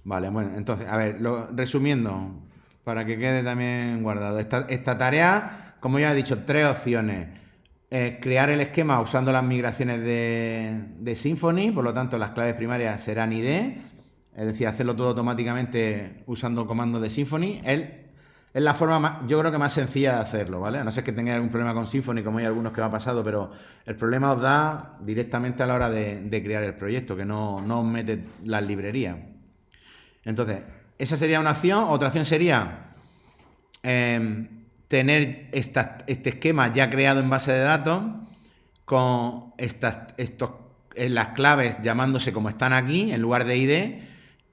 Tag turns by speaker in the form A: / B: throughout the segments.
A: Vale, bueno, entonces, a ver, resumiendo, para que quede también guardado. Esta tarea, como ya he dicho, tres opciones. Crear el esquema usando las migraciones de Symfony, por lo tanto las claves primarias serán ID, es decir, hacerlo todo automáticamente usando comandos de Symfony. Es la forma más, yo creo que más sencilla de hacerlo, ¿vale? A no ser que tengáis algún problema con Symfony, como hay algunos que me ha pasado, pero el problema os da directamente a la hora de crear el proyecto, que no os mete las librerías. Entonces, esa sería una opción. Otra opción sería tener este esquema ya creado en base de datos con las claves llamándose como están aquí en lugar de ID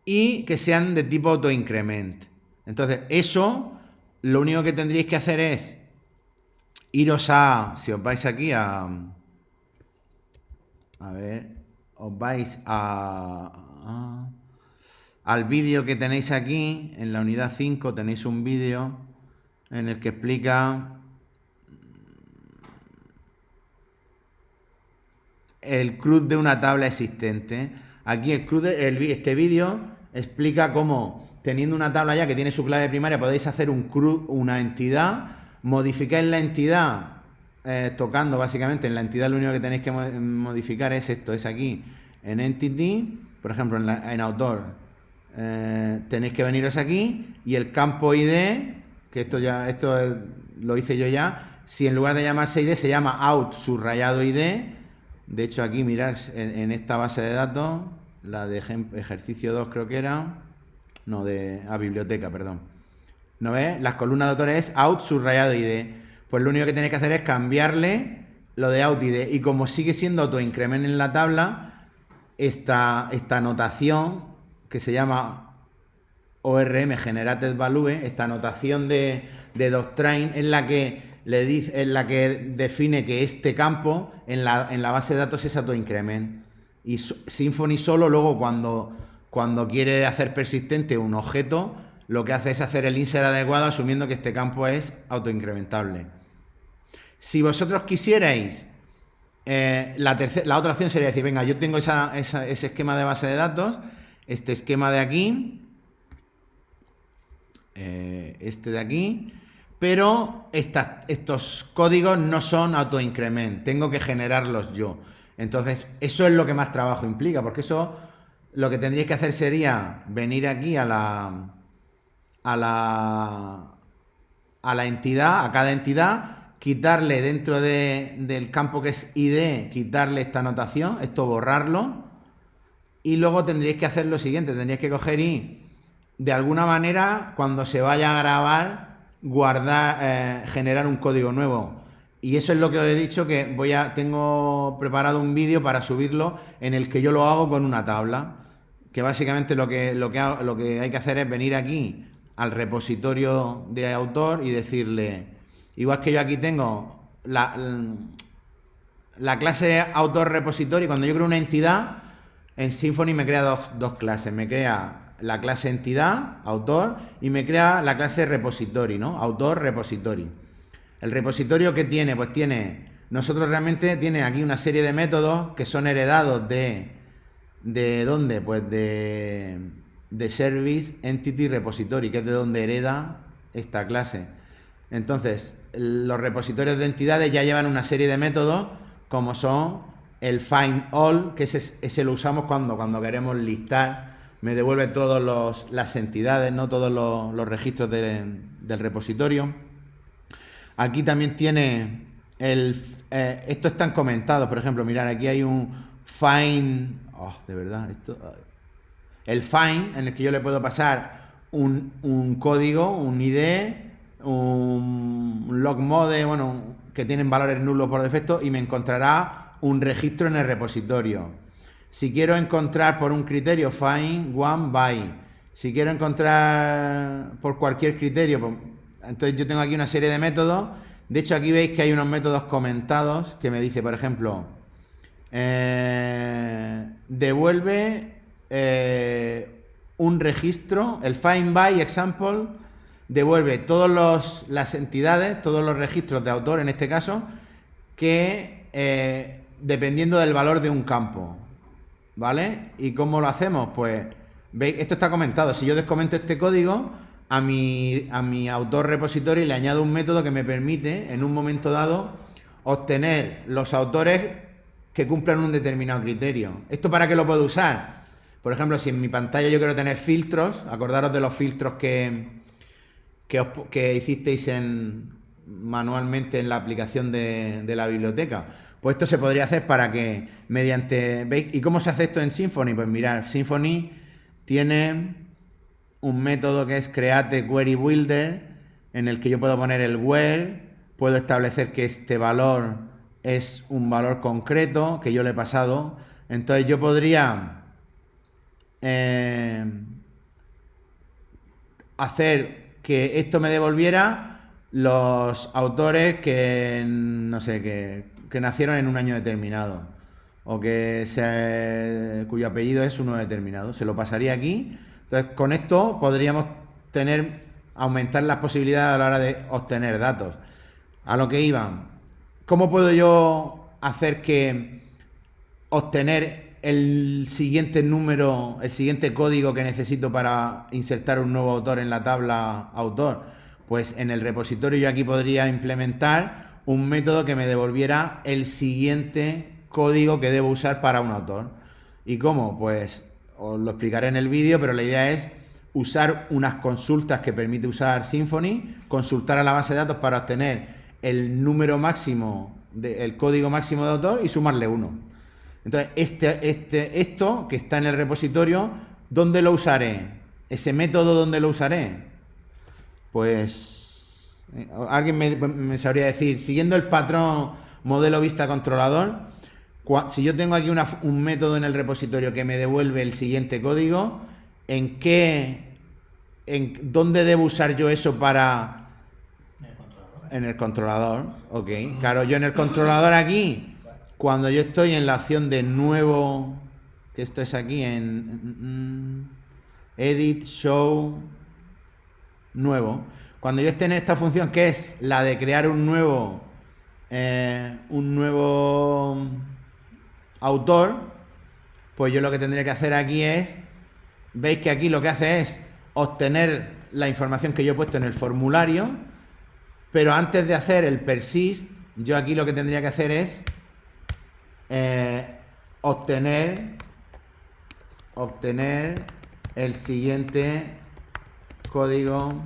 A: y que sean de tipo autoincrement. Entonces, eso lo único que tendríais que hacer es iros si os vais aquí a ver, os vais al vídeo que tenéis aquí, en la unidad 5 tenéis un vídeo en el que explica el CRUD de una tabla existente. Aquí este vídeo explica cómo, teniendo una tabla ya que tiene su clave primaria, podéis hacer un CRUD, una entidad, modificáis la entidad tocando básicamente en la entidad. Lo único que tenéis que modificar es esto, es aquí en Entity, por ejemplo en autor, tenéis que veniros aquí y el campo ID, que lo hice yo ya, si en lugar de llamarse ID se llama out subrayado ID. De hecho, aquí mirad en esta base de datos, la de ejercicio 2 creo que era, no, biblioteca, perdón. ¿No ves? Las columnas de autores es out subrayado ID. Pues lo único que tenéis que hacer es cambiarle lo de out ID. Y como sigue siendo autoincrement en la tabla, esta notación que se llama ORM Generated Value, esta notación de Doctrine, es la que define que este campo en la base de datos es autoincrement. Y Symfony solo luego cuando quiere hacer persistente un objeto, lo que hace es hacer el insert adecuado asumiendo que este campo es autoincrementable. Si vosotros quisierais, la otra opción sería decir, venga, yo tengo ese esquema de base de datos, este esquema de aquí, este de aquí, pero estos códigos no son autoincrement, tengo que generarlos yo. Entonces, eso es lo que más trabajo implica, porque eso lo que tendríais que hacer sería venir aquí a la entidad, a cada entidad, quitarle dentro del campo que es ID, quitarle esta anotación, esto borrarlo, y luego tendríais que hacer lo siguiente, tendríais que coger y de alguna manera cuando se vaya a grabar guardar, generar un código nuevo. Y eso es lo que os he dicho, que tengo preparado un vídeo para subirlo en el que yo lo hago con una tabla, que básicamente lo que hay que hacer es venir aquí al repositorio de autor y decirle, igual que yo aquí tengo la clase autor repositorio, cuando yo creo una entidad, en Symfony me crea dos clases, me crea la clase entidad, autor, y me crea la clase repository, ¿no? Autor, repository. El repositorio que tiene, pues nosotros realmente tiene aquí una serie de métodos que son heredados ¿de dónde? Pues de Service Entity Repository, que es de donde hereda esta clase. Entonces, los repositorios de entidades ya llevan una serie de métodos, como son el find all, que ese lo usamos cuando queremos listar, me devuelve todas las entidades, no todos los registros del repositorio. Aquí también tiene estos están comentados, por ejemplo, mirad, aquí hay un find, de verdad, el find, en el que yo le puedo pasar un código, un ID, un log mode, bueno, que tienen valores nulos por defecto, y me encontrará un registro en el repositorio. Si quiero encontrar por un criterio, find one by. Si quiero encontrar por cualquier criterio, pues, entonces yo tengo aquí una serie de métodos. De hecho, aquí veis que hay unos métodos comentados que me dice, por ejemplo, devuelve un registro, el find by example, devuelve todas las entidades, todos los registros de autor, en este caso, que dependiendo del valor de un campo, ¿vale? ¿Y cómo lo hacemos? Pues ¿Veis? Esto está comentado. Si yo descomento este código, a mi autor repositorio le añado un método que me permite, en un momento dado, obtener los autores que cumplan un determinado criterio. ¿Esto para qué lo puedo usar? Por ejemplo, si en mi pantalla yo quiero tener filtros, acordaros de los filtros que hicisteis manualmente en la aplicación de la biblioteca. Pues esto se podría hacer para que mediante... ¿Veis? ¿Y cómo se hace esto en Symfony? Pues mirad, Symfony tiene un método que es create query builder, en el que yo puedo poner el where, puedo establecer que este valor es un valor concreto que yo le he pasado. Entonces yo podría hacer que esto me devolviera los autores que, no sé, que nacieron en un año determinado o cuyo apellido es uno determinado. Se lo pasaría aquí. Entonces, con esto podríamos aumentar las posibilidades a la hora de obtener datos. A lo que iba, ¿cómo puedo yo hacer que obtener el siguiente número, el siguiente código que necesito para insertar un nuevo autor en la tabla autor? Pues en el repositorio yo aquí podría implementar un método que me devolviera el siguiente código que debo usar para un autor. ¿Y cómo? Pues os lo explicaré en el vídeo, pero la idea es usar unas consultas que permite usar Symfony, consultar a la base de datos para obtener el número máximo, el código máximo de autor y sumarle uno. Entonces, esto que está en el repositorio, ¿dónde lo usaré? ¿Ese método dónde lo usaré? Pues alguien me sabría decir, siguiendo el patrón modelo vista controlador, si yo tengo aquí un método en el repositorio que me devuelve el siguiente código, ¿dónde debo usar yo eso para...? En el controlador, ok. Claro, yo en el controlador aquí, cuando yo estoy en la opción de nuevo, que esto es aquí en Edit, Show, Nuevo. Cuando yo esté en esta función que es la de crear un nuevo autor, pues yo lo que tendría que hacer aquí es, veis que aquí lo que hace es obtener la información que yo he puesto en el formulario, pero antes de hacer el persist, yo aquí lo que tendría que hacer es obtener el siguiente código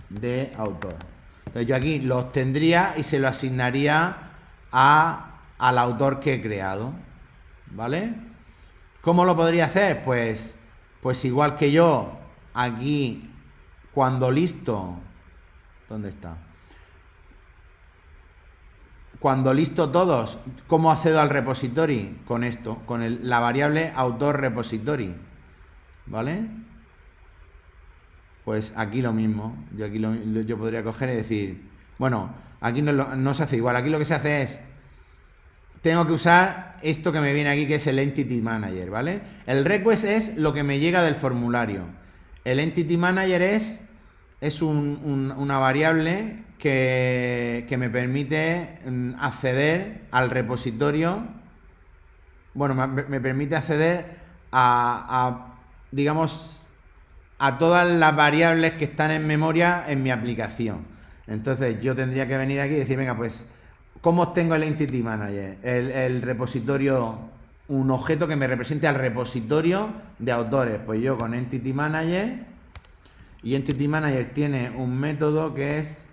A: de autor. Entonces yo aquí lo obtendría y se lo asignaría al autor que he creado, ¿vale? ¿Cómo lo podría hacer? Pues igual que yo, aquí, cuando listo, ¿dónde está? Cuando listo todos, ¿cómo accedo al repository? Con esto, con la variable autor repository, ¿vale? Pues aquí lo mismo. Yo podría coger y decir, bueno, aquí no se hace igual. Aquí lo que se hace es, tengo que usar esto que me viene aquí, que es el Entity Manager, ¿vale? El request es lo que me llega del formulario. El Entity Manager es una variable que me permite acceder al repositorio. Bueno, me permite acceder digamos, a todas las variables que están en memoria en mi aplicación. Entonces yo tendría que venir aquí y decir, venga, pues, ¿cómo obtengo el Entity Manager? El repositorio, un objeto que me represente al repositorio de autores. Pues yo con Entity Manager, y Entity Manager tiene un método que es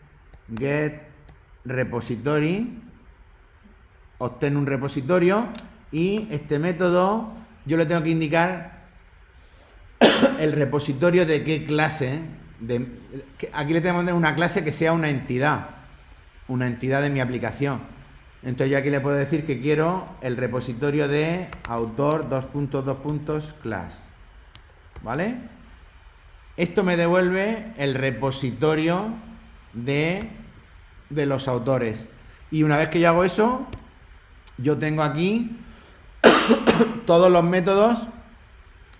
A: getRepository, obtengo un repositorio, y este método yo le tengo que indicar el repositorio de qué clase. Aquí le tengo que poner una clase que sea una entidad de mi aplicación. Entonces yo aquí le puedo decir que quiero el repositorio de autor class, ¿vale? Esto me devuelve el repositorio de los autores. Y una vez que yo hago eso, yo tengo aquí todos los métodos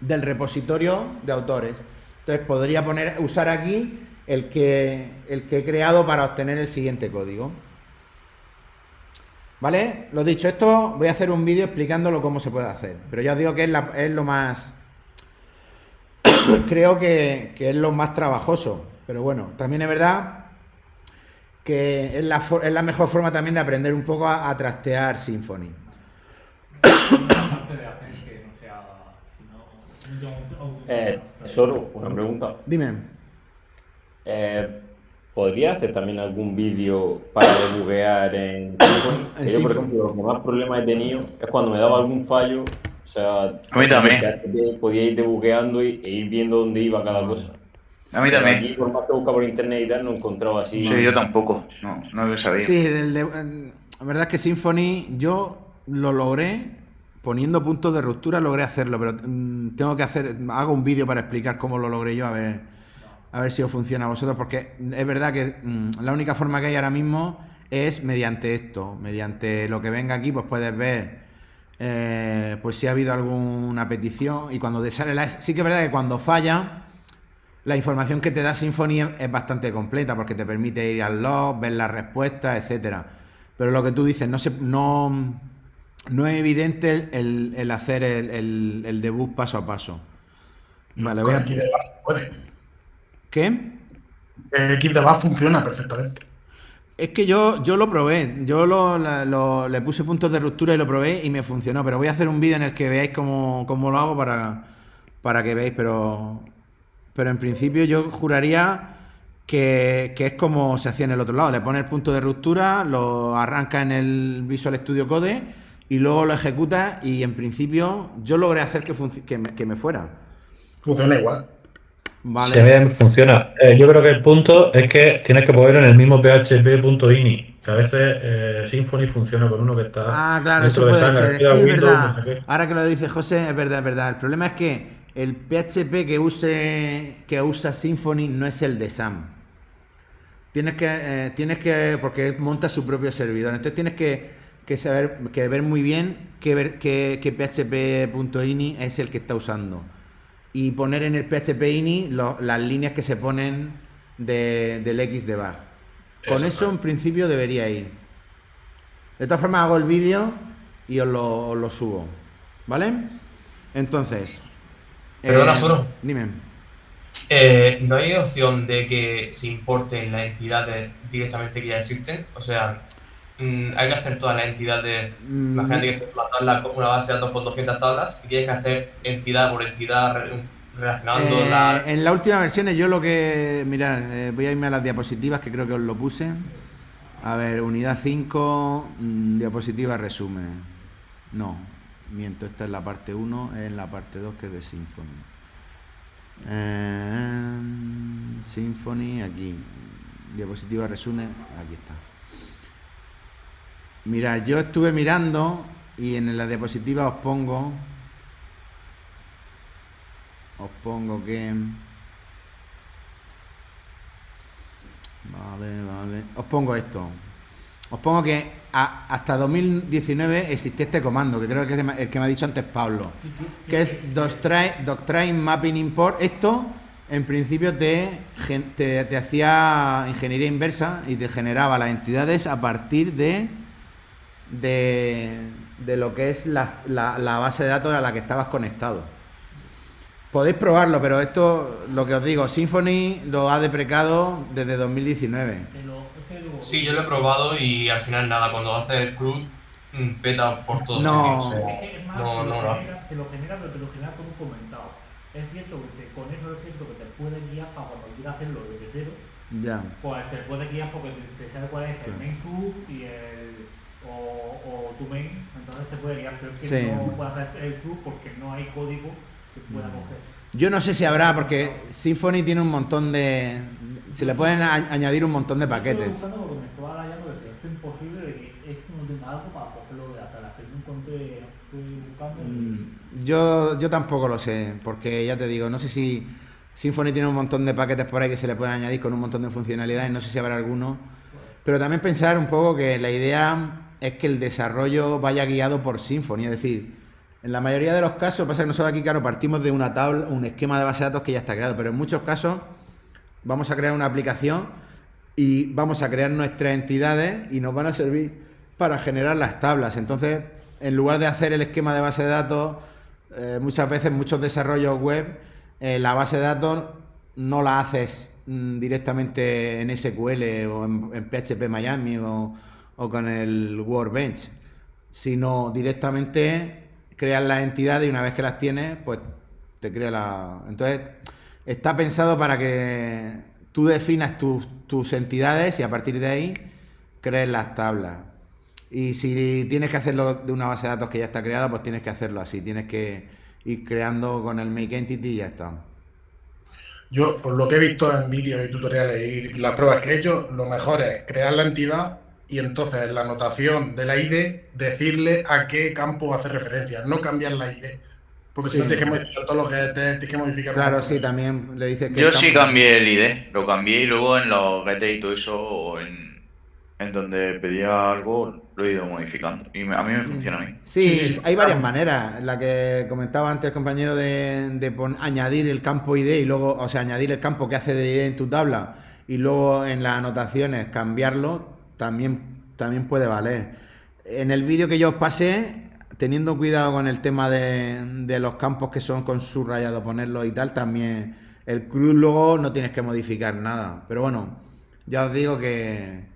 A: del repositorio de autores. Entonces podría usar aquí el que he creado para obtener el siguiente código. ¿Vale? Lo dicho, esto voy a hacer un vídeo explicándolo cómo se puede hacer. Pero ya os digo que es lo más creo que es lo más trabajoso. Pero bueno, también es verdad que es la mejor forma también de aprender un poco a trastear Symfony.
B: Solo una pregunta.
A: Dime.
B: ¿Podría hacer también algún vídeo para debuguear en Symfony?
A: En
B: Que yo, por
A: Symfony.
B: ejemplo, los que más problemas he tenido es cuando me daba algún fallo. O sea,
C: A mí
B: por ejemplo, en
C: también.
B: PHP podía ir debugueando e ir viendo dónde iba cada cosa.
C: A mí
B: Pero
C: también.
B: aquí, por más que buscaba por internet y tal, no encontraba así.
C: Sí, yo tampoco. No lo sabía.
A: Sí, la verdad es que Symfony yo lo logré poniendo puntos de ruptura, logré hacerlo, pero hago un vídeo para explicar cómo lo logré yo, a ver si os funciona a vosotros, porque es verdad que la única forma que hay ahora mismo es mediante esto, mediante lo que venga aquí, pues puedes ver pues si ha habido alguna petición, y cuando te sale sí que es verdad que cuando falla, la información que te da Symfony es bastante completa, porque te permite ir al log, ver las respuestas, etcétera. Pero lo que tú dices, no es evidente el hacer el debug paso a paso. Vale,
D: Con Xdebug se puede.
A: ¿Qué?
D: Xdebug funciona perfectamente.
A: Es que yo lo probé, le puse puntos de ruptura y lo probé y me funcionó, pero voy a hacer un vídeo en el que veáis cómo lo hago para que veáis, pero en principio yo juraría que es como se hacía en el otro lado, le pones el punto de ruptura, lo arranca en el Visual Studio Code y luego lo ejecuta, y en principio yo logré hacer que me fuera.
D: Funciona igual.
A: Vale.
E: Sí, a mí me funciona. Yo creo que el punto es que tienes que ponerlo en el mismo php.ini. Que a veces Symfony funciona con uno que está
A: Claro,
E: dentro
A: eso
E: de
A: puede
E: Sun,
A: ser.
E: Arquida,
A: Sí, es
E: Windows,
A: verdad.
E: no sé qué.
A: Ahora que lo dice José, es verdad. El problema es que el PHP que usa Symfony no es el de Sam. Tienes que porque monta su propio servidor. Entonces tienes que saber, que ver muy bien qué php.ini es el que está usando. Y poner en el PHP.ini las líneas que se ponen del Xdebug. Con eso en principio debería ir. De todas formas hago el vídeo y os lo subo. ¿Vale? Entonces.
F: Perdona, Foro.
A: Dime.
F: ¿No hay opción de que se importen las entidades directamente que ya existen? O sea, hay que hacer todas las entidades. Imagínate que una base de datos con 200 tablas y tienes que hacer entidad por entidad relacionando
A: en las últimas versiones yo lo que... Mirad, voy a irme a las diapositivas, que creo que os lo puse. A ver, unidad 5, diapositiva resumen. No, miento, esta es la parte 1, es la parte 2 que es de Symfony. Symfony, aquí. Diapositiva resumen, aquí está. Mirad, yo estuve mirando y en la diapositiva os pongo que... Vale. Os pongo esto. Os pongo que hasta 2019 existía este comando, que creo que es el que me ha dicho antes Pablo, que es Doctrine Mapping Import. Esto, en principio, te hacía ingeniería inversa y te generaba las entidades a partir de lo que es la base de datos a la que estabas conectado. Podéis probarlo, pero esto, lo que os digo, Symfony lo ha deprecado desde 2019.
F: Sí, yo lo he probado y al final nada, cuando haces el CRUD peta por todo
A: No.
F: sitio. O sea,
G: Es que es más,
F: no lo hace.
G: te lo genera, pero te lo genera con un comentado. Es cierto que con eso es cierto que te puede guiar para cuando quieras hacerlo desde cero.
A: Ya.
G: Pues te puede guiar porque te sabe cuál es el main CRUD y o tu main, entonces te puede guiar, pero es que
A: Sí.
G: no puedes hacer el CRUD porque no hay código que pueda coger.
A: Yo no sé si habrá, porque Symfony tiene un montón de... Se le pueden añadir un montón de paquetes.
G: Estoy buscando porque me estaba rayando de que esto es imposible, de que esto no tenga algo para cogerlo de hasta la que no encontré, estoy buscando.
A: Yo tampoco lo sé, porque ya te digo, no sé si Symfony tiene un montón de paquetes por ahí que se le pueden añadir con un montón de funcionalidades, no sé si habrá alguno. Pero también pensar un poco que la idea es que el desarrollo vaya guiado por Symfony, es decir, en la mayoría de los casos, pasa que nosotros aquí, claro, partimos de una tabla, un esquema de base de datos que ya está creado, pero en muchos casos vamos a crear una aplicación y vamos a crear nuestras entidades y nos van a servir para generar las tablas. Entonces, en lugar de hacer el esquema de base de datos, muchas veces muchos desarrollos web la base de datos no la haces directamente en SQL o en PHP Miami o con el Workbench, sino directamente creas las entidades y una vez que las tienes, pues te crea la... Entonces, está pensado para que tú definas tus entidades y a partir de ahí crees las tablas. Y si tienes que hacerlo de una base de datos que ya está creada, pues tienes que hacerlo así. Tienes que ir creando con el Make Entity y ya está.
D: Yo, por lo que he visto en vídeos y tutoriales y las pruebas que he hecho, lo mejor es crear la entidad y entonces en la anotación de la ID decirle a qué campo hace referencia, no cambiar la ID. Porque si no tienes que modificar todo lo que tienes que modificar.
A: Claro, sí, también le dices que...
C: Yo sí cambié el ID, lo cambié y luego en los get y todo eso, o en donde pedía algo, lo he ido modificando. Y a mí me funciona a mí.
A: Sí, hay varias maneras. La que comentaba antes el compañero de añadir el campo ID y luego, o sea, añadir el campo que hace de ID en tu tabla y luego en las anotaciones cambiarlo, también puede valer. En el vídeo que yo os pasé, teniendo cuidado con el tema de los campos que son con subrayado, ponerlos y tal, también el CRUD luego no tienes que modificar nada. Pero bueno, ya os digo que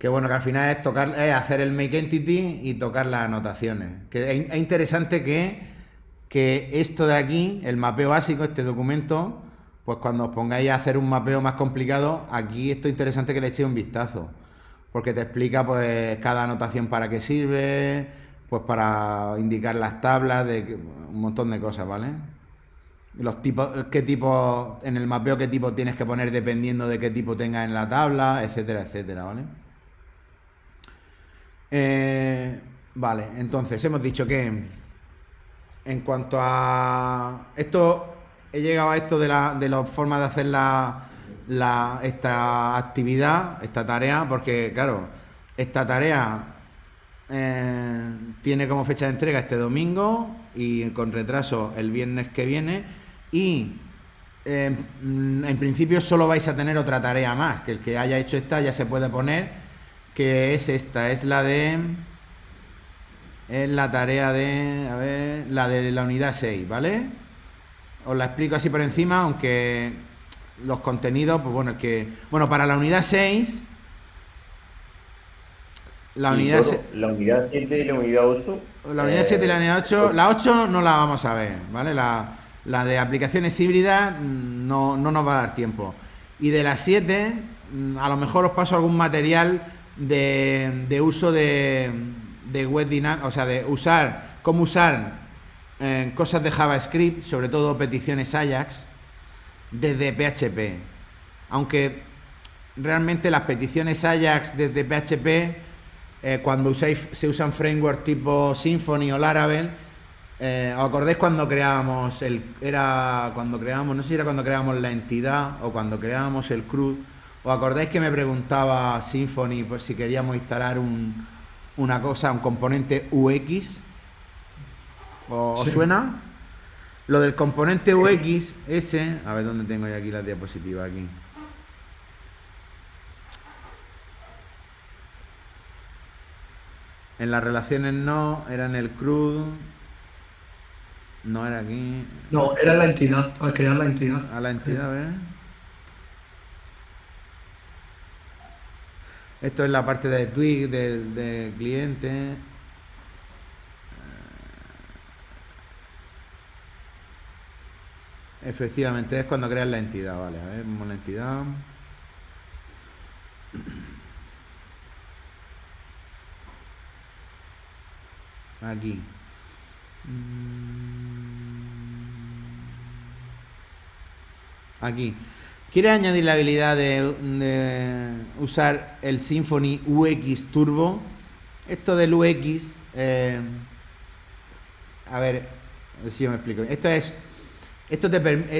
A: bueno, que al final es hacer el Make Entity y tocar las anotaciones. Que es interesante que esto de aquí, el mapeo básico, este documento, pues cuando os pongáis a hacer un mapeo más complicado, aquí esto es interesante que le echéis un vistazo. Porque te explica pues cada anotación para qué sirve, pues para indicar las tablas, un montón de cosas, ¿vale? Los tipos, qué tipo, en el mapeo qué tipo tienes que poner dependiendo de qué tipo tengas en la tabla, etcétera, etcétera, ¿vale? Vale, entonces hemos dicho que en cuanto a esto, he llegado a esto de las formas de hacer esta actividad, esta tarea, porque claro, esta tarea tiene como fecha de entrega este domingo y con retraso el viernes que viene y en principio solo vais a tener otra tarea más, que el que haya hecho esta ya se puede poner, que es esta, es la tarea de, a ver, la de la unidad 6, ¿vale? Os la explico así por encima, aunque los contenidos, pues bueno, para la unidad 6,
B: la unidad 7 y la unidad 8.
A: La unidad 7 y la unidad 8, la 8 no la vamos a ver, ¿vale? La de aplicaciones híbridas no nos va a dar tiempo. Y de la 7, a lo mejor os paso algún material de uso de web dinámica, o sea, de cómo usar cosas de JavaScript, sobre todo peticiones Ajax, desde PHP. Aunque realmente las peticiones Ajax desde PHP, cuando se usan frameworks tipo Symfony o Laravel, ¿os acordáis cuando creábamos no sé si era cuando creábamos la entidad o cuando creábamos el CRUD? ¿Os acordáis que me preguntaba Symfony pues, si queríamos instalar un componente UX? ¿Os suena? Lo del componente UX, a ver dónde tengo yo aquí la diapositiva aquí. En las relaciones no, era en el CRUD. No era aquí.
H: No, era la entidad, al crear la entidad.
A: A la entidad, a ver. Esto es la parte de Twig del cliente. Efectivamente, es cuando creas la entidad, vale. A ver, vamos a la entidad. Aquí. Aquí. ¿Quieres añadir la habilidad de usar el Symfony UX Turbo? Esto del UX, a ver si yo me explico.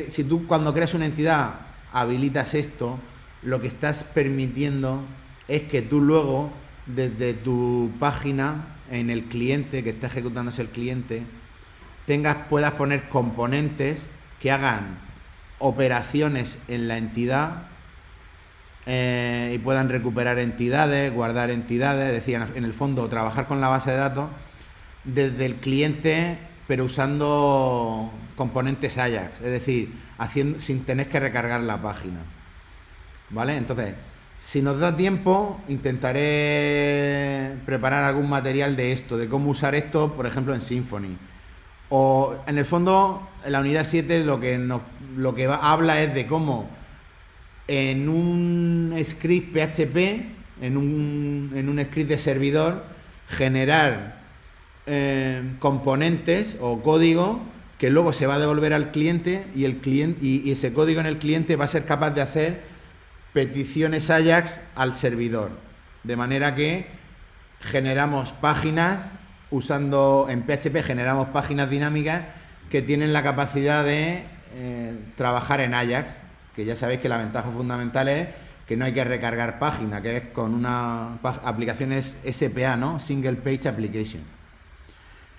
A: Si tú cuando creas una entidad habilitas esto, lo que estás permitiendo es que tú luego, desde tu página, en el cliente, que está ejecutándose el cliente, puedas poner componentes que hagan operaciones en la entidad y puedan recuperar entidades, guardar entidades, es decir, en el fondo trabajar con la base de datos desde el cliente pero usando componentes Ajax, es decir, sin tener que recargar la página. ¿Vale? Entonces, si nos da tiempo, intentaré preparar algún material de esto, de cómo usar esto, por ejemplo, en Symfony. O, en el fondo, en la unidad 7 lo que habla es de cómo en un script PHP, en un script de servidor, generar componentes o código que luego se va a devolver al cliente y ese código en el cliente va a ser capaz de hacer peticiones Ajax al servidor, de manera que generamos páginas en PHP generamos páginas dinámicas que tienen la capacidad de trabajar en Ajax, que ya sabéis que la ventaja fundamental es que no hay que recargar página, que es con una aplicaciones SPA, ¿no? Single Page Application.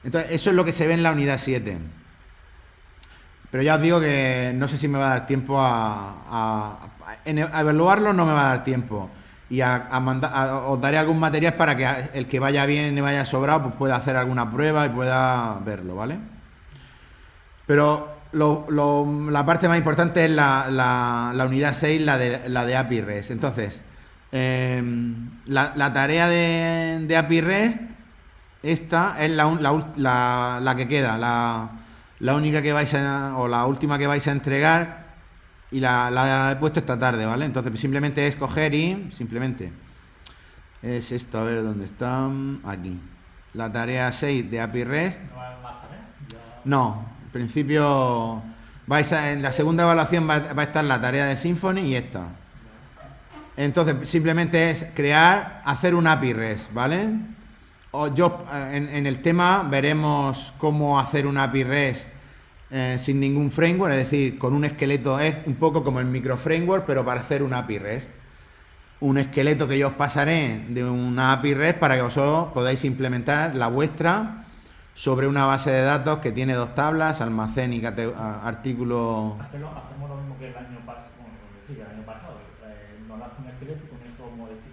A: Entonces, eso es lo que se ve en la unidad 7. Pero ya os digo que no sé si me va a dar tiempo a evaluarlo, no me va a dar tiempo. Y os daré algún material para que el que vaya bien y vaya sobrado pues pueda hacer alguna prueba y pueda verlo, ¿vale? Pero la parte más importante es la unidad 6, la de API REST. Entonces, la tarea de API REST, esta es la que queda, la única que vais o la última que vais a entregar, y la he puesto esta tarde, ¿vale? Entonces simplemente es coger y es esto, a ver dónde está, aquí, la tarea 6 de API REST. No, en principio en la segunda evaluación va a estar la tarea de Symfony y esta. Entonces simplemente es hacer un API REST, ¿vale? En el tema veremos cómo hacer un API REST sin ningún framework, es decir, con un esqueleto. Es un poco como el micro framework, pero para hacer un API REST. Un esqueleto que yo os pasaré de una API REST para que vosotros podáis implementar la vuestra sobre una base de datos que tiene 2 tablas, almacén y artículo.
G: Hacemos lo mismo que el año pasado. El año pasado. Nos das un esqueleto y con eso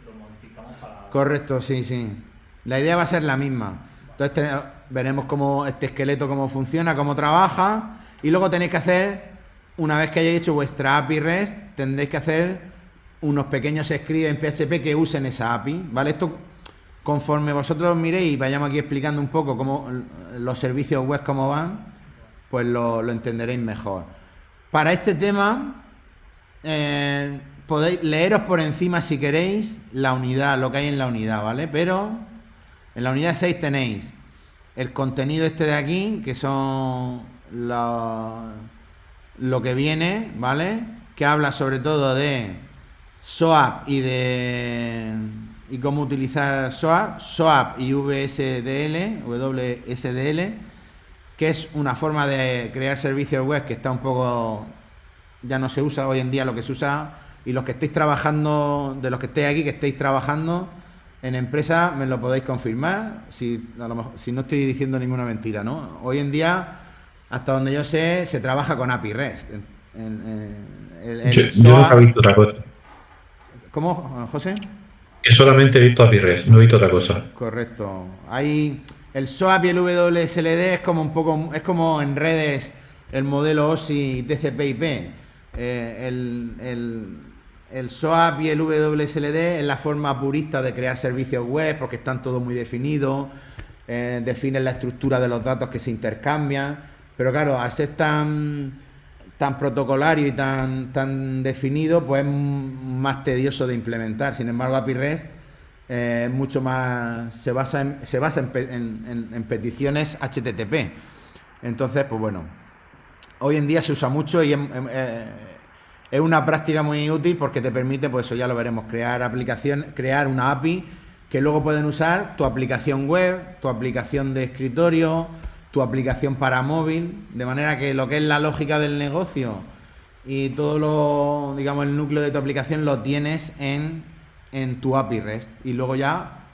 G: lo modificamos para.
A: Correcto, sí. La idea va a ser la misma. Entonces veremos cómo este esqueleto, cómo funciona, cómo trabaja, y luego tenéis que hacer, una vez que hayáis hecho vuestra API REST, tendréis que hacer unos pequeños scripts en PHP que usen esa API, ¿vale? Esto, conforme vosotros miréis y vayamos aquí explicando un poco cómo los servicios web cómo van, pues lo entenderéis mejor. Para este tema, podéis leeros por encima si queréis la unidad, lo que hay en la unidad, ¿vale? Pero en la unidad 6 tenéis el contenido este de aquí, que son lo que viene, ¿vale? Que habla sobre todo de SOAP y cómo utilizar SOAP y WSDL, que es una forma de crear servicios web que está un poco, ya no se usa hoy en día, lo que se usa, y los que estéis trabajando, de los que estéis aquí, que estéis trabajando en empresa, me lo podéis confirmar, a lo mejor, si no estoy diciendo ninguna mentira, ¿no? Hoy en día, hasta donde yo sé, se trabaja con API REST.
E: Yo nunca he visto otra cosa.
A: ¿Cómo, José?
E: Que solamente he visto API REST, no he visto otra cosa.
A: Correcto. Hay el SOAP y el WSLD es como un poco, es como en redes el modelo OSI TCP/IP. El SOAP y el WSLD es la forma purista de crear servicios web, porque están todos muy definidos, definen la estructura de los datos que se intercambian, pero claro, al ser tan protocolario y tan definido, pues es más tedioso de implementar. Sin embargo, API REST es mucho más, se basa en peticiones HTTP. Entonces, pues bueno, hoy en día se usa mucho y es una práctica muy útil porque te permite, pues eso ya lo veremos, crear una API que luego pueden usar tu aplicación web, tu aplicación de escritorio, tu aplicación para móvil, de manera que lo que es la lógica del negocio y todo digamos, el núcleo de tu aplicación lo tienes en tu API REST, y luego ya,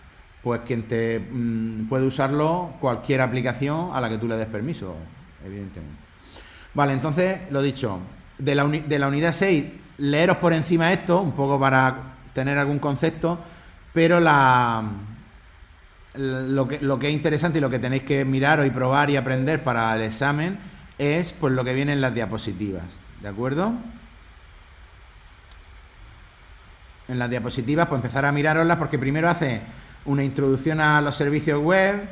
A: pues quien te puede usarlo cualquier aplicación a la que tú le des permiso, evidentemente. Vale, entonces, lo dicho, de la unidad 6, leeros por encima esto, un poco para tener algún concepto, pero la lo que es interesante y lo que tenéis que mirar y probar y aprender para el examen es pues lo que viene en las diapositivas, ¿de acuerdo? En las diapositivas pues empezar a miraroslas porque primero hace una introducción a los servicios web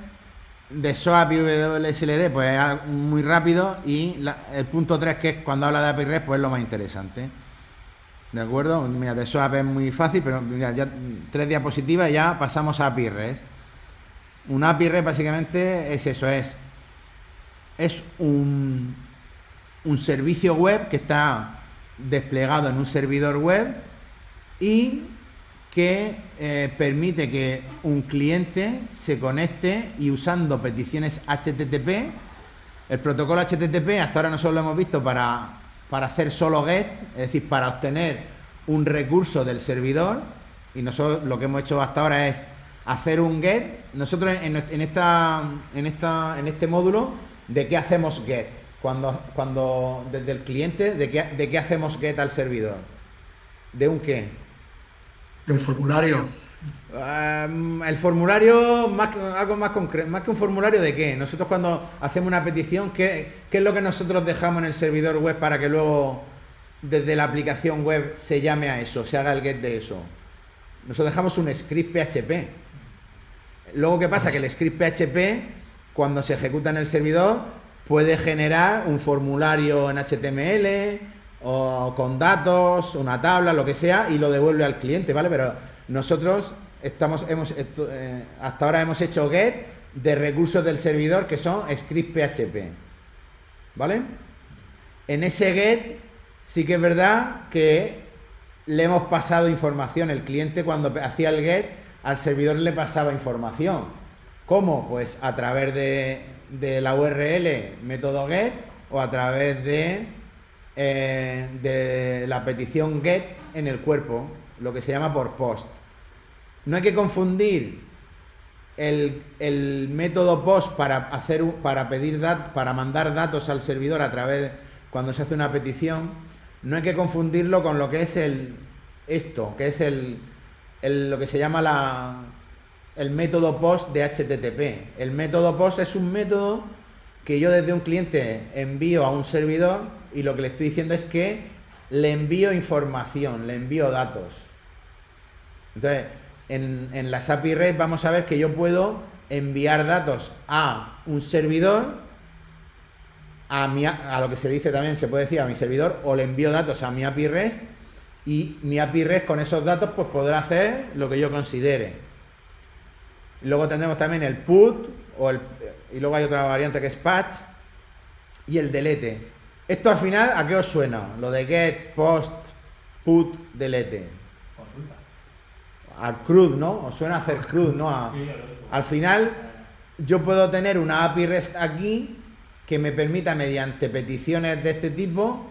A: de SOAP y WSLD, pues es muy rápido, y el punto 3, que es cuando habla de API REST, pues es lo más interesante. ¿De acuerdo? Mira, de SOAP es muy fácil, pero mira, ya 3 diapositivas y ya pasamos a API REST. Un API REST básicamente es eso, es un servicio web que está desplegado en un servidor web y que permite que un cliente se conecte y usando peticiones HTTP, el protocolo HTTP hasta ahora nosotros lo hemos visto para hacer solo GET, es decir, para obtener un recurso del servidor, y nosotros lo que hemos hecho hasta ahora es hacer un GET. Nosotros en este módulo, ¿de qué hacemos GET? Cuando desde el cliente, ¿de qué hacemos GET al servidor? ¿De un qué?
H: De un formulario.
A: El formulario, algo más concreto, más que un formulario, ¿de qué? Nosotros cuando hacemos una petición, ¿qué es lo que nosotros dejamos en el servidor web para que luego desde la aplicación web se llame a eso, se haga el GET de eso? Nosotros dejamos un script PHP. Luego, ¿qué pasa? Que el script PHP, cuando se ejecuta en el servidor, puede generar un formulario en HTML o con datos, una tabla, lo que sea, y lo devuelve al cliente, ¿vale? Pero nosotros hasta ahora hemos hecho GET de recursos del servidor que son script PHP, ¿vale? En ese GET sí que es verdad que le hemos pasado información. El cliente, cuando hacía el GET, al servidor le pasaba información. ¿Cómo? Pues a través de la URL método GET o a través de la petición GET en el cuerpo, lo que se llama por POST. No hay que confundir el método POST para mandar datos al servidor a través cuando se hace una petición. No hay que confundirlo con lo que es lo que se llama el método POST de HTTP. El método POST es un método que yo desde un cliente envío a un servidor, y lo que le estoy diciendo es que le envío información, le envío datos. Entonces, en las API REST vamos a ver que yo puedo enviar datos a un servidor, a lo que se dice también, se puede decir a mi servidor, o le envío datos a mi API REST, y mi API REST con esos datos pues podrá hacer lo que yo considere. Luego tendremos también el put, y luego hay otra variante que es patch, y el delete. Esto al final, ¿a qué os suena? Lo de get, post, put, delete. Al CRUD, ¿no? Os suena a hacer CRUD, ¿no? Al final, yo puedo tener una API REST aquí que me permita, mediante peticiones de este tipo,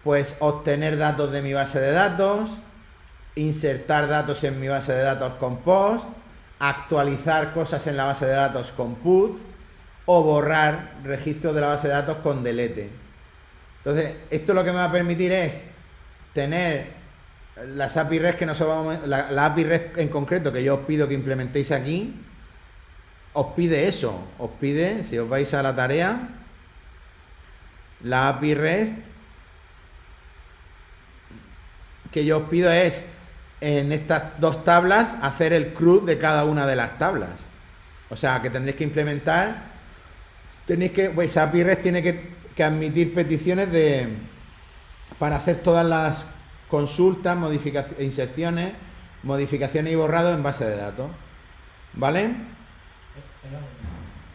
A: pues obtener datos de mi base de datos, insertar datos en mi base de datos con post, actualizar cosas en la base de datos con put, o borrar registros de la base de datos con delete. Entonces, esto lo que me va a permitir es tener las API REST que nosotros la API REST en concreto que yo os pido que implementéis aquí, os pide eso, os pide, si os vais a la tarea, la API REST que yo os pido es, en estas dos tablas, hacer el CRUD de cada una de las tablas. O sea, que tendréis que implementar, pues API REST tiene que admitir peticiones para hacer todas las consultas, modificaciones, inserciones, modificaciones y borrados en base de datos. ¿Vale?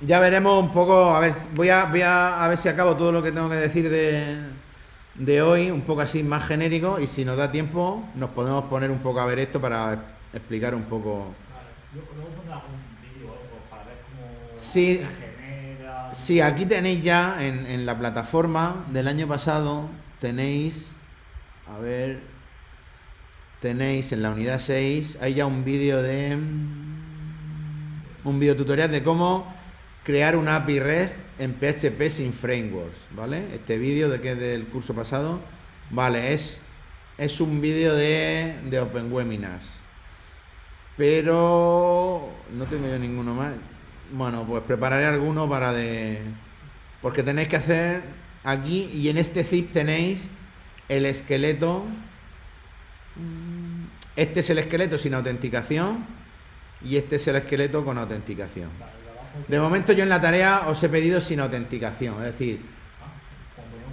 A: Ya veremos un poco, a ver, voy a ver si acabo todo lo que tengo que decir de hoy, un poco así más genérico, y si nos da tiempo nos podemos poner un poco a ver esto para explicar un poco.
G: Vale. Luego pondré algún vídeo o algo para ver cómo
A: Sí.
G: se genera.
A: Sí, aquí tenéis ya en la plataforma del año pasado, tenéis en la unidad 6, hay ya un vídeo tutorial de cómo crear una API REST en PHP sin frameworks, ¿vale? Este vídeo que es del curso pasado, vale, es un vídeo de Open Webinars. Pero no tengo yo ninguno más. Bueno, pues prepararé alguno porque tenéis que hacer aquí, y en este zip tenéis el esqueleto. Este es el esqueleto sin autenticación y este es el esqueleto con autenticación. De momento yo en la tarea os he pedido sin autenticación, es decir,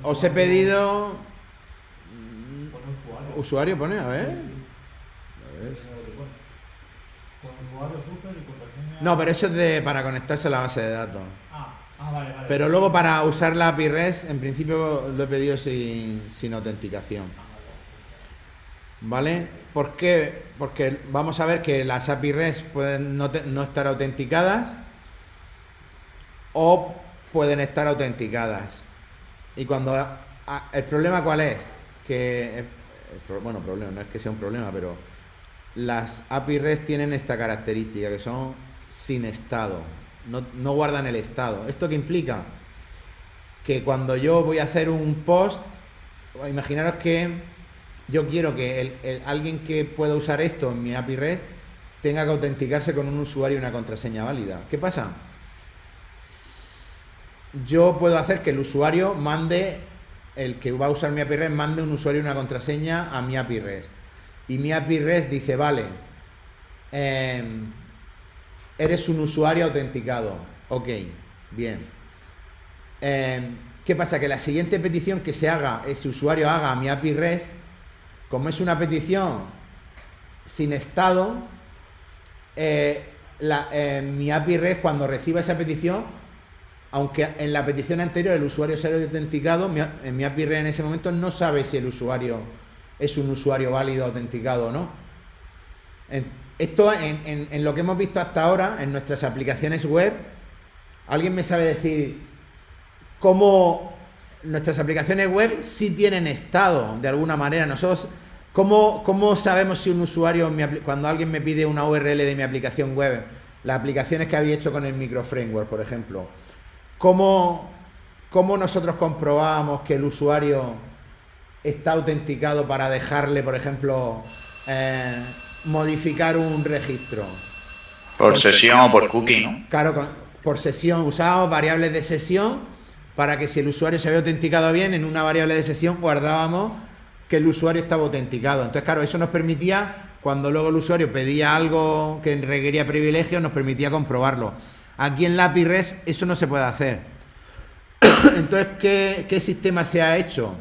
A: os he pedido usuario, pone, a ver. No, pero eso es para conectarse a la base de datos.
G: Vale.
A: Pero luego para usar la API REST, en principio lo he pedido sin autenticación. ¿Vale? ¿Por qué? Porque vamos a ver que las API REST pueden no estar autenticadas o pueden estar autenticadas. Y cuando... ¿el problema cuál es? Bueno, problema, no es que sea un problema, pero las API REST tienen esta característica, que son sin estado. No guardan el estado. ¿Esto qué implica? Que cuando yo voy a hacer un post, imaginaros que yo quiero que alguien que pueda usar esto en mi API REST tenga que autenticarse con un usuario y una contraseña válida. ¿Qué pasa? Yo puedo hacer que el usuario el que va a usar mi API REST mande un usuario y una contraseña a mi API REST. Y mi API REST dice, vale, eres un usuario autenticado. Ok, bien. ¿Qué pasa? Que la siguiente petición que ese usuario haga a mi API REST, como es una petición sin estado, mi API REST, cuando reciba esa petición, aunque en la petición anterior el usuario se haya autenticado, en mi API REST en ese momento no sabe si el usuario es un usuario válido, autenticado o no. Esto en lo que hemos visto hasta ahora, en nuestras aplicaciones web, ¿alguien me sabe decir cómo nuestras aplicaciones web sí tienen estado de alguna manera? Nosotros, ¿cómo sabemos si un usuario, cuando alguien me pide una URL de mi aplicación web, las aplicaciones que había hecho con el microframework, por ejemplo, ¿cómo nosotros comprobamos que el usuario está autenticado para dejarle, por ejemplo, modificar un registro?
C: Por sesión o por cookie, ¿no?
A: Claro, por sesión. Usamos variables de sesión para que si el usuario se había autenticado bien, en una variable de sesión guardábamos que el usuario estaba autenticado. Entonces, claro, eso nos permitía, cuando luego el usuario pedía algo que requería privilegios, nos permitía comprobarlo. Aquí en la API REST eso no se puede hacer. Entonces, ¿qué sistema se ha hecho?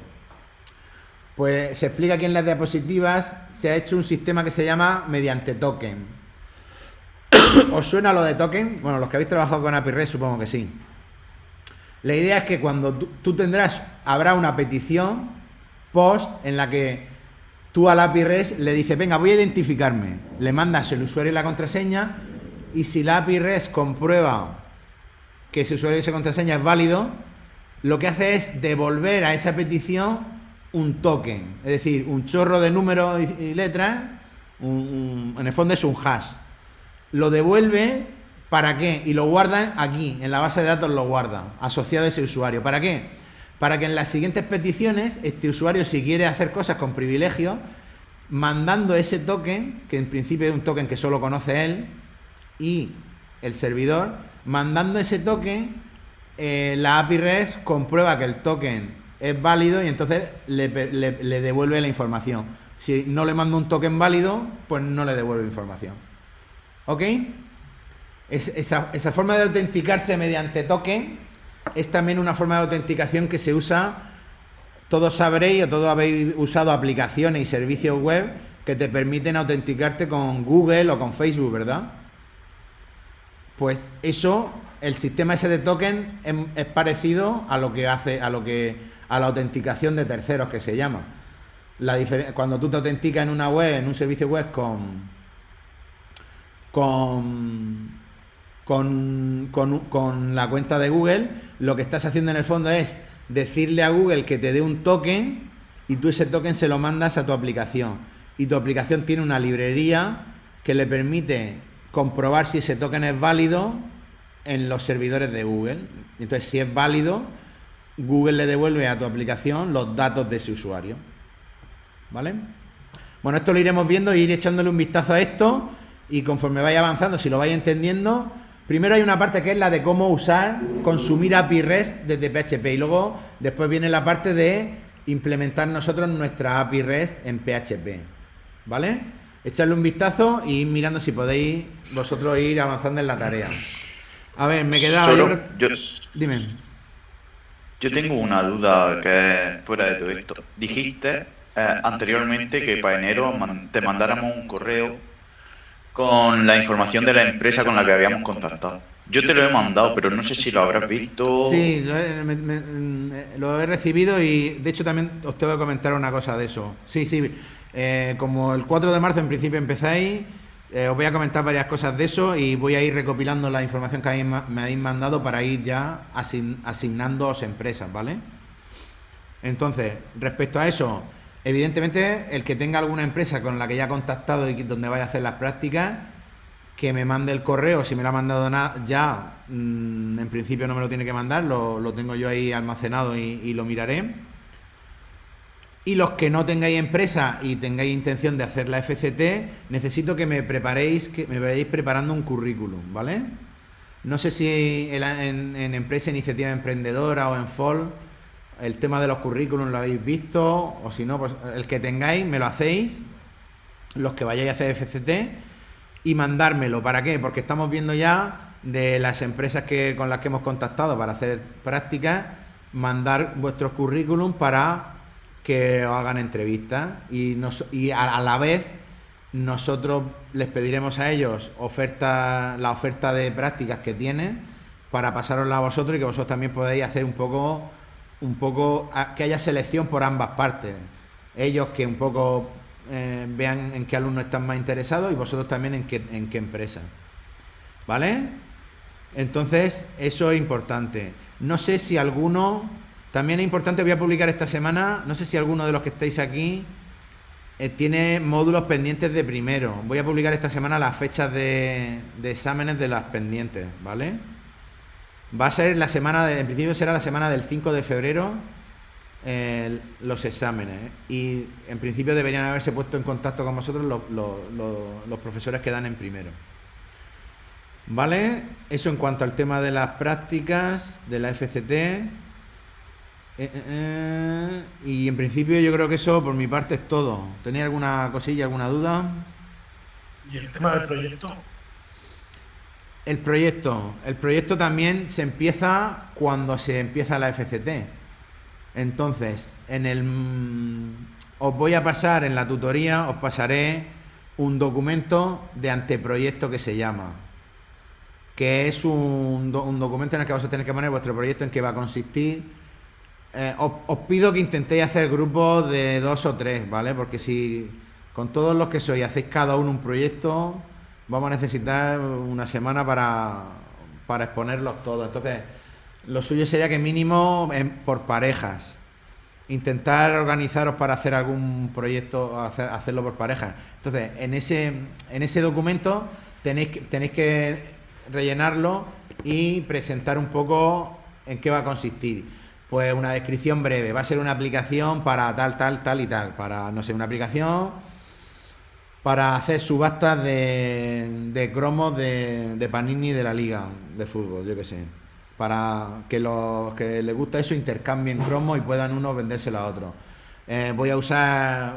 A: Pues se explica aquí en las diapositivas. Se ha hecho un sistema que se llama mediante token. ¿Os suena lo de token? Bueno, los que habéis trabajado con API REST supongo que sí. La idea es que cuando tú habrá una petición post en la que tú al API REST le dices, venga, voy a identificarme. Le mandas el usuario y la contraseña, y si la API REST comprueba que ese usuario y esa contraseña es válido, lo que hace es devolver a esa petición un token, es decir, un chorro de números y letras, en el fondo es un hash. Lo devuelve, ¿para qué? Y lo guardan aquí, en la base de datos lo guarda, asociado a ese usuario. ¿Para qué? Para que en las siguientes peticiones, este usuario, si quiere hacer cosas con privilegio, mandando ese token, que en principio es un token que solo conoce él, y el servidor, mandando ese token, la API REST comprueba que el token es válido y entonces le devuelve la información. Si no le mando un token válido, pues no le devuelve información. ¿Ok? Esa forma de autenticarse mediante token es también una forma de autenticación que se usa. Todos sabréis o todos habéis usado aplicaciones y servicios web que te permiten autenticarte con Google o con Facebook, ¿verdad? Pues eso, el sistema ese de token es parecido a lo que hace, a la autenticación de terceros, que se llama. Cuando tú te autenticas en una web, en un servicio web con la cuenta de Google, lo que estás haciendo en el fondo es decirle a Google que te dé un token, y tú ese token se lo mandas a tu aplicación, y tu aplicación tiene una librería que le permite comprobar si ese token es válido en los servidores de Google. Entonces, si es válido, Google le devuelve a tu aplicación los datos de ese usuario. ¿Vale? Bueno, esto lo iremos viendo e ir echándole un vistazo a esto, y conforme vaya avanzando, si lo vais entendiendo, primero hay una parte que es la de cómo usar, consumir API REST desde PHP, y luego después viene la parte de implementar nosotros nuestra API REST en PHP, ¿vale? Echarle un vistazo y ir mirando si podéis vosotros ir avanzando en la tarea. A ver, me quedaba... Dime.
C: Yo tengo una duda que es fuera de todo esto. Dijiste anteriormente que para enero te mandáramos un correo con la información de la empresa con la que habíamos contactado. Yo te lo he mandado, pero no sé si lo habrás visto.
A: Sí, lo he recibido y de hecho también os tengo que comentar una cosa de eso. Sí, como el 4 de marzo en principio empezáis, os voy a comentar varias cosas de eso y voy a ir recopilando la información que me habéis mandado para ir ya asignándoos empresas, ¿vale? Entonces, respecto a eso, evidentemente el que tenga alguna empresa con la que ya ha contactado y donde vaya a hacer las prácticas, que me mande el correo. Si me lo ha mandado ya, en principio no me lo tiene que mandar, lo tengo yo ahí almacenado y lo miraré. Y los que no tengáis empresa y tengáis intención de hacer la FCT, necesito que me preparéis, que me vayáis preparando un currículum, ¿vale? No sé si en empresa, iniciativa emprendedora o en FOL el tema de los currículums lo habéis visto, o si no, pues el que tengáis me lo hacéis, los que vayáis a hacer FCT, y mandármelo. ¿Para qué? Porque estamos viendo ya de las empresas con las que hemos contactado para hacer prácticas, mandar vuestros currículum para que os hagan entrevistas y a la vez nosotros les pediremos a ellos la oferta de prácticas que tienen para pasárosla a vosotros y que vosotros también podáis hacer un poco que haya selección por ambas partes. Ellos que un poco vean en qué alumnos están más interesados y vosotros también en qué empresa. ¿Vale? Entonces, eso es importante. No sé si alguno... También es importante, voy a publicar esta semana, no sé si alguno de los que estáis aquí tiene módulos pendientes de primero. Voy a publicar esta semana las fechas de exámenes de las pendientes, ¿vale? Va a ser en principio será la semana del 5 de febrero los exámenes. Y en principio deberían haberse puesto en contacto con vosotros los profesores que dan en primero. ¿Vale? Eso en cuanto al tema de las prácticas, de la FCT. Y en principio yo creo que eso por mi parte es todo. ¿Tenéis alguna cosilla, alguna duda?
D: ¿Y el tema del proyecto?
A: El proyecto también se empieza cuando se empieza la FCT. Entonces, os voy a pasar en la tutoría, os pasaré un documento de anteproyecto que se llama, que es un documento en el que vosotros tenéis que poner vuestro proyecto, en qué va a consistir. Os pido que intentéis hacer grupos de 2 o 3, ¿vale? Porque si con todos los que sois hacéis cada uno un proyecto, vamos a necesitar una semana para exponerlos todos. Entonces, lo suyo sería que mínimo por parejas. Intentar organizaros para hacer algún proyecto, hacerlo por parejas. Entonces, en ese documento tenéis que rellenarlo y presentar un poco en qué va a consistir. Pues una descripción breve, va a ser una aplicación para tal y tal, para, no sé, una aplicación para hacer subastas de cromos de Panini de la liga de fútbol, yo qué sé, para que los que les gusta eso intercambien cromos y puedan unos vendérselo a otros. Voy a usar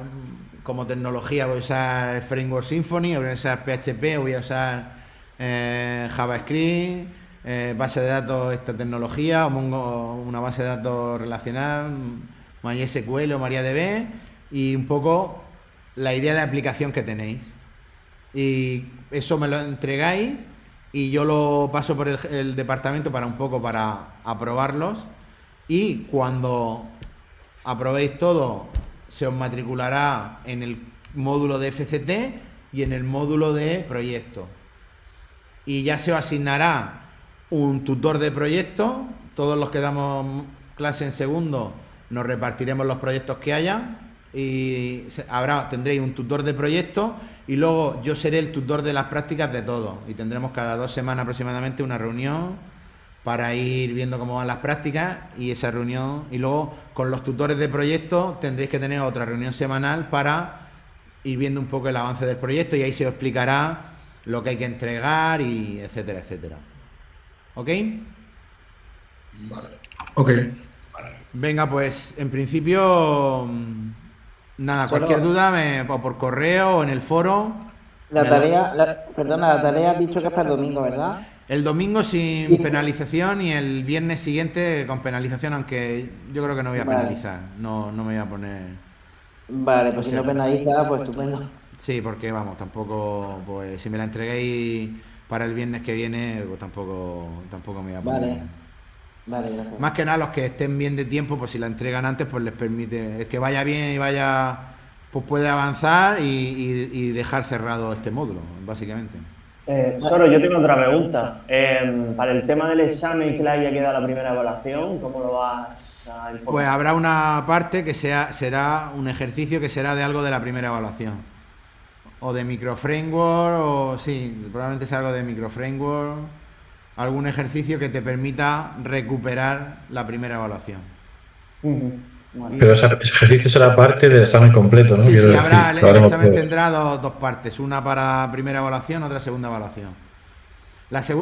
A: como tecnología, voy a usar Framework Symfony, voy a usar PHP, voy a usar JavaScript, base de datos, esta tecnología, o Mongo, una base de datos relacional, MySQL o MariaDB, y un poco la idea de aplicación que tenéis. Y eso me lo entregáis y yo lo paso por el departamento para aprobarlos, y cuando aprobéis todo se os matriculará en el módulo de FCT y en el módulo de proyecto, y ya se os asignará un tutor de proyecto. Todos los que damos clase en segundo nos repartiremos los proyectos que haya y tendréis un tutor de proyecto, y luego yo seré el tutor de las prácticas de todos, y tendremos cada 2 semanas aproximadamente una reunión para ir viendo cómo van las prácticas, y esa reunión, y luego con los tutores de proyecto tendréis que tener otra reunión semanal para ir viendo un poco el avance del proyecto, y ahí se os explicará lo que hay que entregar y etcétera, etcétera. ¿Ok?
D: Vale.
H: Ok.
A: Venga, pues en principio, nada,
I: Solo-
A: cualquier duda o por correo o en el foro.
I: La
A: me lo-
I: tarea, perdona, la tarea has dicho que es para el domingo, ¿verdad?
A: El domingo sin
I: Sí.
A: penalización y el viernes siguiente con penalización, aunque yo creo que no voy a
I: Vale.
A: penalizar, no me voy a poner...
I: Vale,
A: O
I: pues si
A: sea,
I: no penaliza, pues estupendo.
A: Sí, porque vamos, tampoco, pues si me la entreguéis para el viernes que viene, pues tampoco me voy a poner...
I: Vale. Vale, gracias.
A: Más que nada los que estén bien de tiempo, pues si la entregan antes, pues les permite, el que vaya bien y vaya, pues puede avanzar y dejar cerrado este módulo, básicamente.
J: Solo yo tengo otra pregunta. Para el tema del examen que le haya quedado la primera evaluación, ¿cómo lo vas a informar?
A: Pues habrá una parte que será un ejercicio que será de algo de la primera evaluación. O de microframework, o sí, probablemente sea algo de microframework. Algún ejercicio que te permita recuperar la primera evaluación.
J: Vale.
E: Pero ese ejercicio será parte del examen completo, ¿no?
A: Sí,
E: Quiero
A: sí,
E: decir,
A: habrá, el
E: lo haremos
A: examen
E: todos.
A: tendrá dos partes, una para primera evaluación, otra segunda evaluación.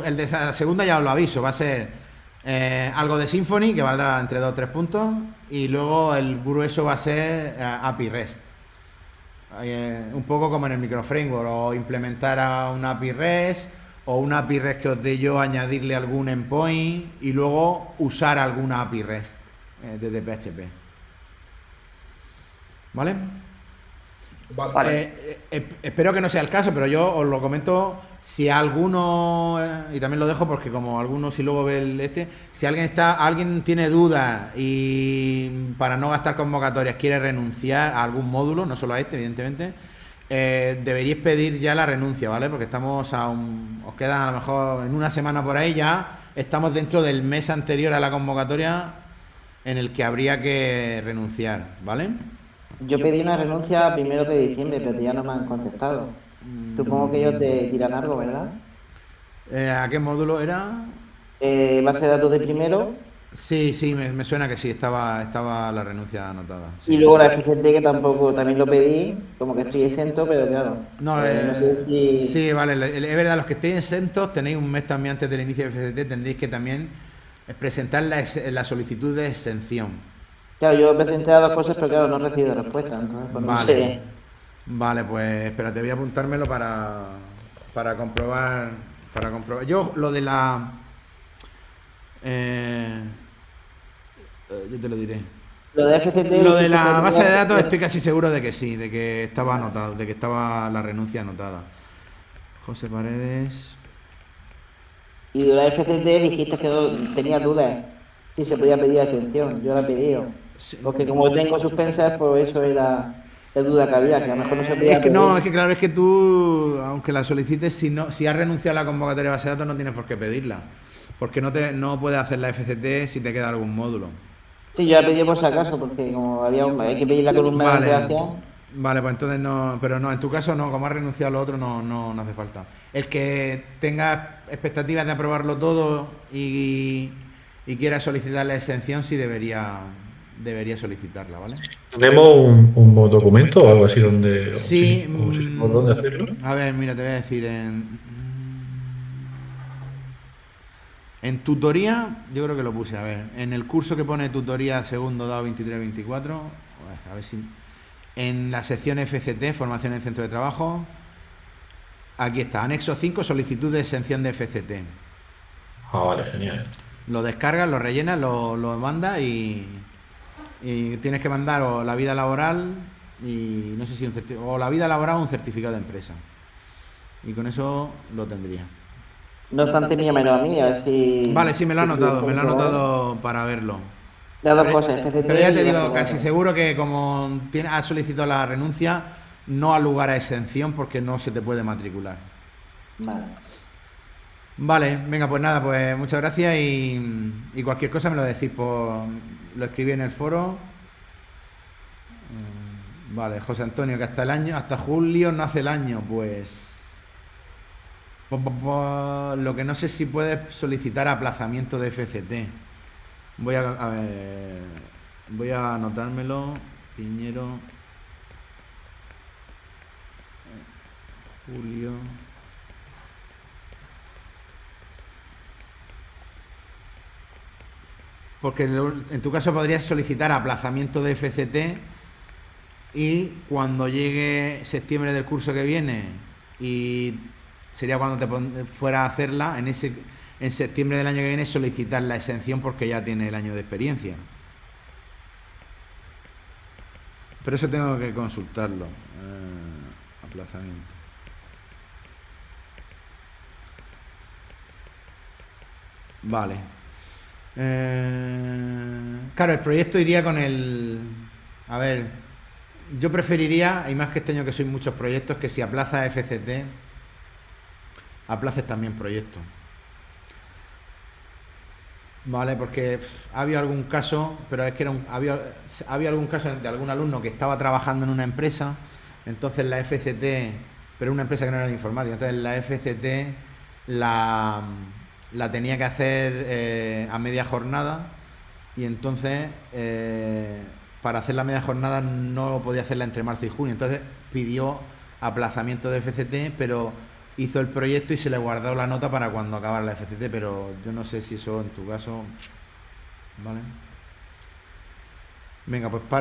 A: El de la segunda ya os lo aviso, va a ser algo de Symfony, que valdrá entre 2 o 3 puntos, y luego el grueso va a ser API REST. Un poco como en el microframework, o implementar a una API REST, o una API REST que os dé yo, añadirle algún endpoint, y luego usar alguna API REST desde PHP. ¿Vale?
D: Vale.
A: Espero que no sea el caso, pero yo os lo comento si alguno, y también lo dejo porque como algunos si luego ve si alguien tiene dudas y para no gastar convocatorias quiere renunciar a algún módulo, no solo a este, evidentemente, deberíais pedir ya la renuncia, ¿vale? Porque estamos os quedan a lo mejor en una semana por ahí, ya estamos dentro del mes anterior a la convocatoria en el que habría que renunciar, ¿vale?
I: Yo pedí una renuncia a 1 de diciembre, pero ya no me han contestado. Supongo que ellos te dirán algo, ¿verdad?
A: ¿A qué módulo era?
I: Base de datos de primero
A: Sí, me suena que sí, estaba la renuncia anotada. Sí.
I: y luego la FCT, que también lo pedí, como que estoy exento, pero claro.
A: No,
I: no sé si...
A: sí, vale, es verdad, los que estéis exentos tenéis un mes también antes del inicio de FCT, tendréis que también presentar la solicitud de exención.
I: Claro, yo presenté a 2 cosas, pero claro, no he recibido respuesta. Entonces, pues no sé.
A: Vale, pues espérate, voy a apuntármelo para comprobar. Yo lo de la... yo te lo diré.
I: Lo de FCT...
A: Lo de la base de datos estoy casi seguro de que sí, de que estaba anotado, de que estaba la renuncia anotada. José Paredes...
I: Y de la FCT dijiste que tenía dudas si se podía pedir exención. Yo la he pedido.
A: Sí.
I: Porque como tengo suspensas, pues eso era la duda que había, que a lo mejor no se podía
A: Es que no,
I: pedir.
A: es que claro, es que tú, aunque la solicites, si has renunciado a la convocatoria de base de datos, no tienes por qué pedirla. Porque no puedes hacer la FCT si te queda algún módulo.
I: Sí, yo la pedí por si acaso, porque como hay que pedirla con un mes de antelación.
A: Vale, pues entonces no, pero no, en tu caso no, como has renunciado a lo otro, no hace falta. El que tenga expectativas de aprobarlo todo y quiera solicitar la exención, sí debería solicitarla, ¿vale?
E: ¿Tenemos un documento o algo así donde...
A: Sí,
E: o dónde hacerlo?
A: a ver, mira, te voy a decir, en tutoría, yo creo que lo puse, a ver, en el curso que pone tutoría segundo dado 23-24, a ver si... En la sección FCT, formación en centro de trabajo, aquí está, anexo 5, solicitud de exención de FCT.
E: Ah, vale, genial.
A: Lo descargas, lo rellenas, lo mandas y tienes que mandar o la vida laboral y no sé si o la vida laboral o un certificado de empresa. Y con eso lo tendría.
I: No obstante, míramelo a mí, a ver si...
A: Vale, sí, me lo he anotado para verlo.
I: Las dos cosas, FCT
A: Pero ya te
I: y
A: digo,
I: base de
A: casi
I: datos.
A: seguro que como has solicitado la renuncia, no ha lugar a exención porque no se te puede matricular.
I: Vale.
A: Vale, venga, pues nada, pues muchas gracias y cualquier cosa me lo decís lo escribí en el foro. Vale, José Antonio, que hasta julio no hace el año, pues lo que no sé si puedes solicitar aplazamiento de FCT. Voy a anotármelo. Piñero. Julio. Porque en tu caso podrías solicitar aplazamiento de FCT y cuando llegue septiembre del curso que viene y sería cuando te fuera a hacerla, en septiembre del año que viene solicitar la exención porque ya tiene el año de experiencia. Pero eso tengo que consultarlo. Aplazamiento. Vale. Claro, el proyecto iría con el... A ver, yo preferiría, y más que este año que soy muchos proyectos, que si aplazas FCT, aplaces también proyectos. Vale, porque había algún caso, pero es que había algún caso de algún alumno que estaba trabajando en una empresa, entonces la FCT, pero una empresa que no era de informática, entonces la FCT la tenía que hacer a media jornada y entonces para hacer la media jornada no podía hacerla entre marzo y junio, entonces pidió aplazamiento de FCT, pero hizo el proyecto y se le guardó la nota para cuando acabara la FCT, pero yo no sé si eso en tu caso, ¿vale? Venga, pues paro.